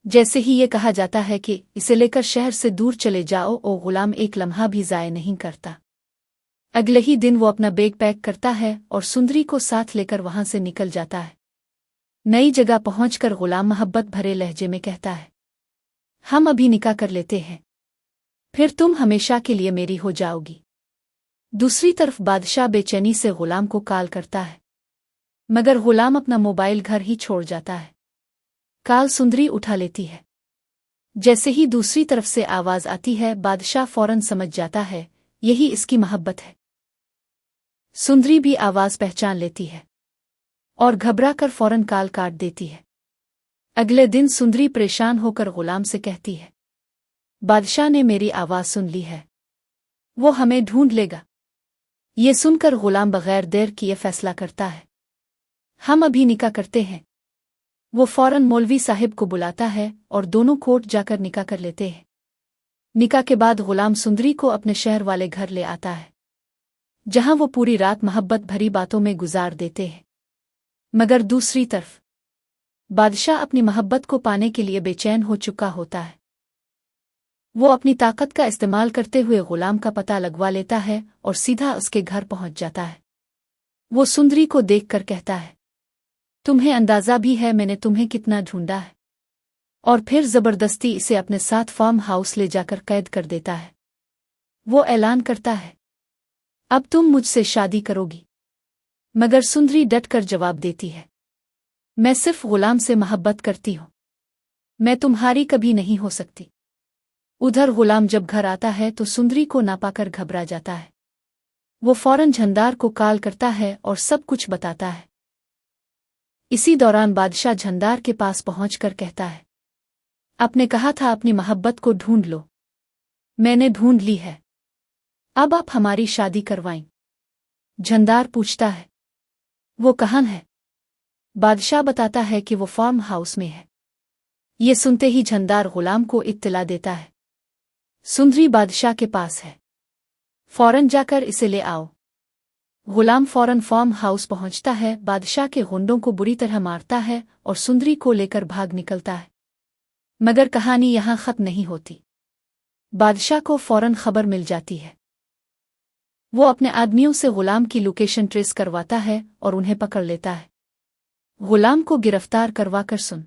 जैसे ही ये कहा जाता है कि इसे लेकर शहर से दूर चले जाओ, और गुलाम एक लम्हा भी ज़ाय नहीं करता। अगले ही दिन वो अपना बैग पैक करता है और सुंदरी को साथ लेकर वहां से निकल जाता है। नई जगह पहुंचकर गुलाम मोहब्बत भरे लहजे में कहता है, हम अभी निकाह कर लेते हैं, फिर तुम हमेशा के लिए मेरी हो जाओगी। दूसरी तरफ बादशाह बेचैनी से गुलाम को कॉल करता है, मगर गुलाम अपना मोबाइल घर ही छोड़ जाता है। कॉल सुंदरी उठा लेती है। जैसे ही दूसरी तरफ से आवाज आती है, बादशाह फौरन समझ जाता है यही इसकी मोहब्बत है। सुंदरी भी आवाज पहचान लेती है और घबरा कर फौरन कॉल काट देती है। अगले दिन सुंदरी परेशान होकर गुलाम से कहती है, बादशाह ने मेरी आवाज सुन ली है, वो हमें ढूंढ लेगा। ये सुनकर गुलाम बगैर देर किए फैसला करता है, हम अभी निकाह करते हैं। वो फौरन मौलवी साहिब को बुलाता है और दोनों कोर्ट जाकर निकाह कर लेते हैं। निकाह के बाद गुलाम सुंदरी को अपने शहर वाले घर ले आता है, जहां वो पूरी रात मोहब्बत भरी बातों में गुजार देते हैं। मगर दूसरी तरफ बादशाह अपनी मोहब्बत को पाने के लिए बेचैन हो चुका होता है। वो अपनी ताकत का इस्तेमाल करते हुए गुलाम का पता लगवा लेता है और सीधा उसके घर पहुंच जाता है। वो सुंदरी को देखकर कहता है, तुम्हें अंदाजा भी है मैंने तुम्हें कितना ढूंढा है, और फिर जबरदस्ती इसे अपने साथ फार्म हाउस ले जाकर कैद कर देता है। वो ऐलान करता है, अब तुम मुझसे शादी करोगी। मगर सुंदरी डटकर जवाब देती है, मैं सिर्फ गुलाम से मोहब्बत करती हूं, मैं तुम्हारी कभी नहीं हो सकती। उधर गुलाम जब घर आता है तो सुंदरी को ना पाकर घबरा जाता है। वो फौरन झंदार को कॉल करता है और सब कुछ बताता है। इसी दौरान बादशाह झंदार के पास पहुंचकर कहता है, आपने कहा था अपनी मोहब्बत को ढूंढ लो, मैंने ढूंढ ली है, अब आप हमारी शादी करवाएं। झंदार पूछता है, वो कहाँ है? बादशाह बताता है कि वो फार्म हाउस में है। ये सुनते ही झंदार गुलाम को इत्तला देता है, सुंदरी बादशाह के पास है, फौरन जाकर इसे ले आओ। गुलाम फौरन फार्म हाउस पहुंचता है, बादशाह के गुंडों को बुरी तरह मारता है और सुंदरी को लेकर भाग निकलता है। मगर कहानी यहां खत्म नहीं होती। बादशाह को फौरन खबर मिल जाती है। वो अपने आदमियों से गुलाम की लोकेशन ट्रेस करवाता है और उन्हें पकड़ लेता है। गुलाम को गिरफ्तार करवाकर सुन